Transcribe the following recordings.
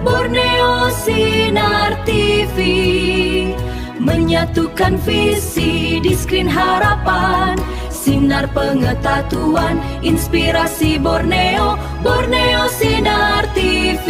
Borneo Sinar TV, menyatukan visi di skrin harapan. Sinar pengetahuan, inspirasi Borneo, Borneo Sinar TV.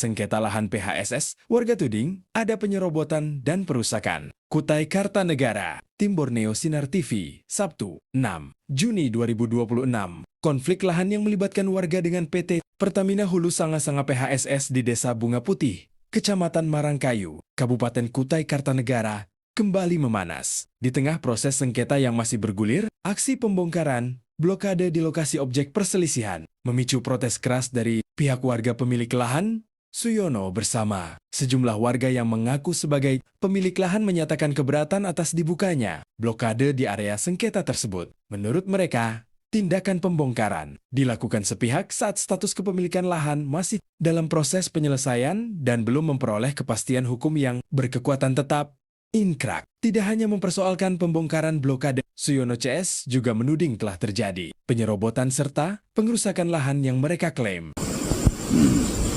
Sengketa lahan PHSS, warga tuding ada penyerobotan dan perusakan. Kutai Kartanegara, Tim Borneo Sinar TV, Sabtu, 6 Juni 2026. Konflik lahan yang melibatkan warga dengan PT Pertamina Hulu Sanga-Sanga PHSS di Desa Bunga Putih, Kecamatan Marangkayu, Kabupaten Kutai Kartanegara, kembali memanas. Di tengah proses sengketa yang masih bergulir, aksi pembongkaran, blokade di lokasi objek perselisihan, memicu protes keras dari pihak warga pemilik lahan. Suyono bersama sejumlah warga yang mengaku sebagai pemilik lahan menyatakan keberatan atas dibukanya blokade di area sengketa tersebut. Menurut mereka, tindakan pembongkaran dilakukan sepihak saat status kepemilikan lahan masih dalam proses penyelesaian dan belum memperoleh kepastian hukum yang berkekuatan tetap. Inkrak tidak hanya mempersoalkan pembongkaran blokade, Suyono CS juga menuding telah terjadi penyerobotan serta pengerusakan lahan yang mereka klaim.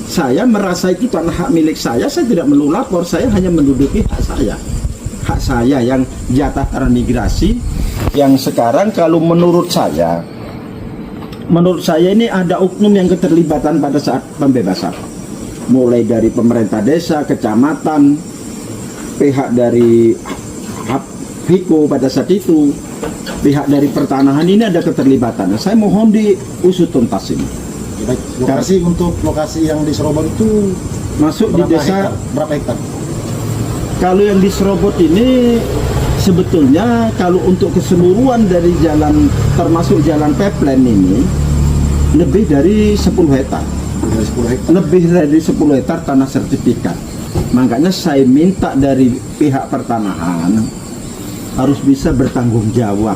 Saya merasa itu tanah hak milik saya tidak perlu lapor, saya hanya menduduki hak saya. Hak saya yang jatah transmigrasi, yang sekarang kalau menurut saya ini ada oknum yang keterlibatan pada saat pembebasan. Mulai dari pemerintah desa, kecamatan, pihak dari HIKO pada saat itu, pihak dari pertanahan ini ada keterlibatan. Saya mohon diusut tuntas ini. Baik, lokasi untuk lokasi yang di Serobot itu masuk di desa hektar? Berapa hektar? Kalau yang di Serobot ini sebetulnya kalau untuk keseluruhan dari jalan termasuk jalan pipeline ini lebih dari 10 hektar. Lebih dari 10 hektar tanah sertifikat. Makanya saya minta dari pihak pertanahan harus bisa bertanggung jawab.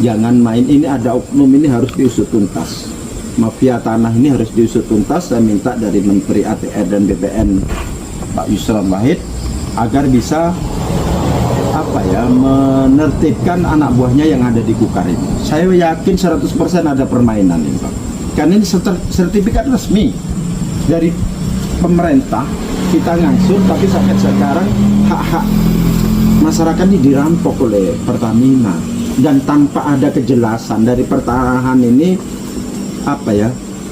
Jangan main ini, ada oknum ini harus diusut tuntas. Mafia tanah ini harus diusut tuntas. Saya minta dari Menteri ATR dan BPN Pak Yusran Wahid agar bisa menertibkan anak buahnya yang ada di Kukar ini. Saya yakin 100% ada permainan ini, Pak. Karena ini sertifikat resmi dari pemerintah, kita ngasuh, tapi sampai sekarang hak-hak masyarakat ini dirampok oleh Pertamina dan tanpa ada kejelasan dari pertanahan ini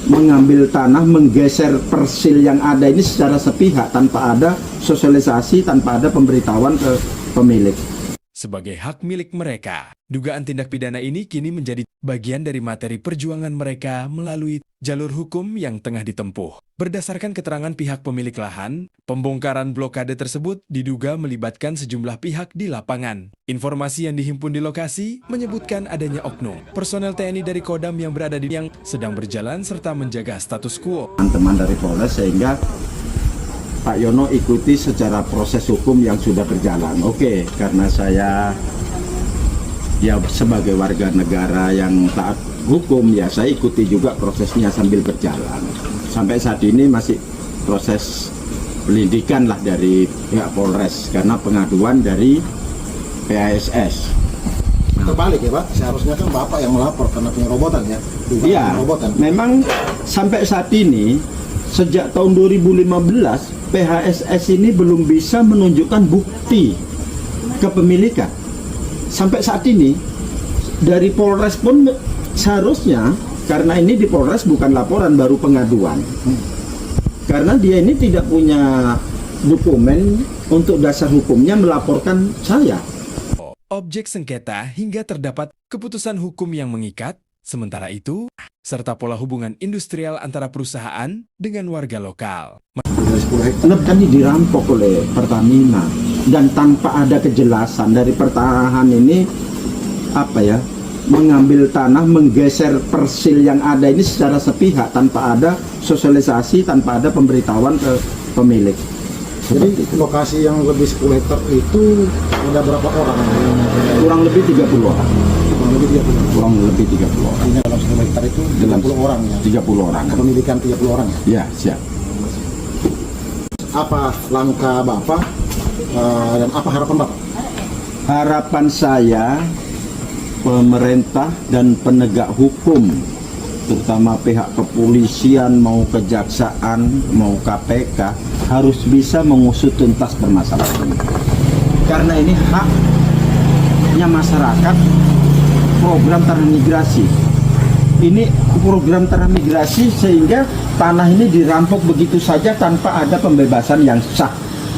mengambil tanah, menggeser persil yang ada ini secara sepihak tanpa ada sosialisasi, tanpa ada pemberitahuan ke pemilik. Sebagai hak milik mereka, dugaan tindak pidana ini kini menjadi bagian dari materi perjuangan mereka melalui jalur hukum yang tengah ditempuh. Berdasarkan keterangan pihak pemilik lahan, pembongkaran blokade tersebut diduga melibatkan sejumlah pihak di lapangan. Informasi yang dihimpun di lokasi menyebutkan adanya oknum personel TNI dari Kodam yang berada di yang sedang berjalan serta menjaga status quo. Teman-teman dari Polres sehingga Pak Yono ikuti secara proses hukum yang sudah berjalan. Oke, karena saya sebagai warga negara yang taat hukum, saya ikuti juga prosesnya sambil berjalan. Sampai saat ini masih proses penyelidikan lah dari pihak Polres karena pengaduan dari PHSS. Terbalik ya Pak, seharusnya kan Bapak yang melapor karena penyerobotan ya. Iya, memang sampai saat ini sejak tahun 2015 PHSS ini belum bisa menunjukkan bukti kepemilikan. Sampai saat ini dari Polres pun seharusnya, karena ini di Polres bukan laporan, baru pengaduan. Karena dia ini tidak punya dokumen untuk dasar hukumnya melaporkan saya. Objek sengketa hingga terdapat keputusan hukum yang mengikat. Sementara itu, serta pola hubungan industrial antara perusahaan dengan warga lokal. Kan dirampok oleh Pertamina dan tanpa ada kejelasan dari pertanahan ini mengambil tanah, menggeser persil yang ada ini secara sepihak tanpa ada sosialisasi, tanpa ada pemberitahuan ke pemilik. Jadi lokasi yang lebih 10 hektar itu ada berapa orang? Kurang lebih 30 orang. Kurang lebih kurang lebih 30 orang. Artinya dalam 1 hektar itu 30 orang ya. 30 orang. Kepemilikan 30 orang ya. Ya, siap. Apa langkah Bapak dan apa harapan Bapak? Harapan saya, pemerintah dan penegak hukum, terutama pihak kepolisian, mau kejaksaan, mau KPK, harus bisa mengusut tuntas permasalahan ini. Karena ini haknya masyarakat, program transmigrasi. Ini program transmigrasi sehingga tanah ini dirampok begitu saja tanpa ada pembebasan yang sah,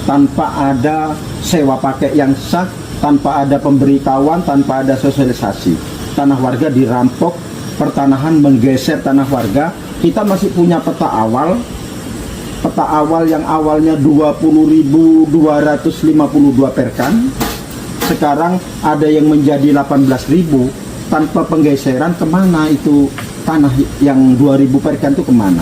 tanpa ada sewa pakai yang sah, tanpa ada pemberitahuan, tanpa ada sosialisasi. Tanah warga dirampok, pertanahan menggeser tanah warga. Kita masih punya peta awal yang awalnya 20.252 perkan, sekarang ada yang menjadi 18.000. Tanpa penggeseran, kemana itu tanah yang 2.000 perkan itu kemana?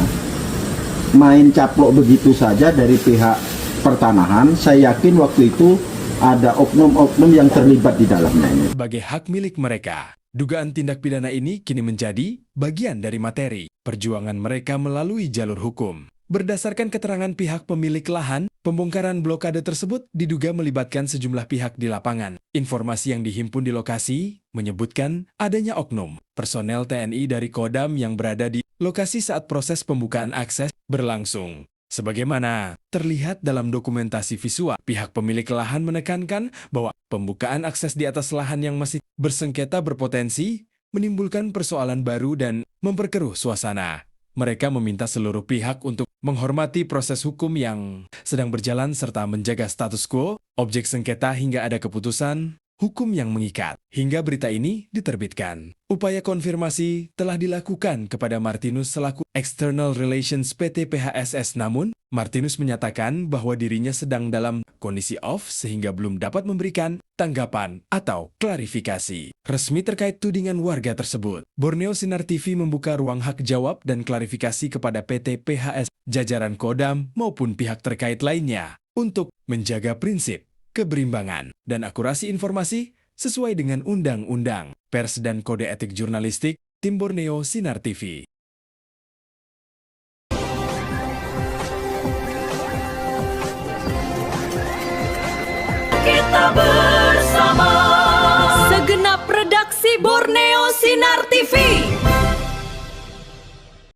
Main caplok begitu saja dari pihak pertanahan. Saya yakin waktu itu ada oknum-oknum yang terlibat di dalamnya ini. Sebagai hak milik mereka, dugaan tindak pidana ini kini menjadi bagian dari materi perjuangan mereka melalui jalur hukum. Berdasarkan keterangan pihak pemilik lahan, pembongkaran blokade tersebut diduga melibatkan sejumlah pihak di lapangan. Informasi yang dihimpun di lokasi menyebutkan adanya oknum personel TNI dari Kodam yang berada di lokasi saat proses pembukaan akses berlangsung. Sebagaimana terlihat dalam dokumentasi visual, pihak pemilik lahan menekankan bahwa pembukaan akses di atas lahan yang masih bersengketa berpotensi menimbulkan persoalan baru dan memperkeruh suasana. Mereka meminta seluruh pihak untuk menghormati proses hukum yang sedang berjalan serta menjaga status quo, objek sengketa hingga ada keputusan hukum yang mengikat. Hingga berita ini diterbitkan. Upaya konfirmasi telah dilakukan kepada Martinus selaku External Relations PT PHSS, namun Martinus menyatakan bahwa dirinya sedang dalam kondisi off sehingga belum dapat memberikan tanggapan atau klarifikasi resmi terkait tudingan warga tersebut. Borneo Sinar TV membuka ruang hak jawab dan klarifikasi kepada PT PHS, jajaran Kodam maupun pihak terkait lainnya untuk menjaga prinsip keberimbangan dan akurasi informasi sesuai dengan Undang-Undang Pers dan Kode Etik Jurnalistik. Tim Borneo Sinar TV. Kita bersama segenap redaksi Borneo Sinar TV.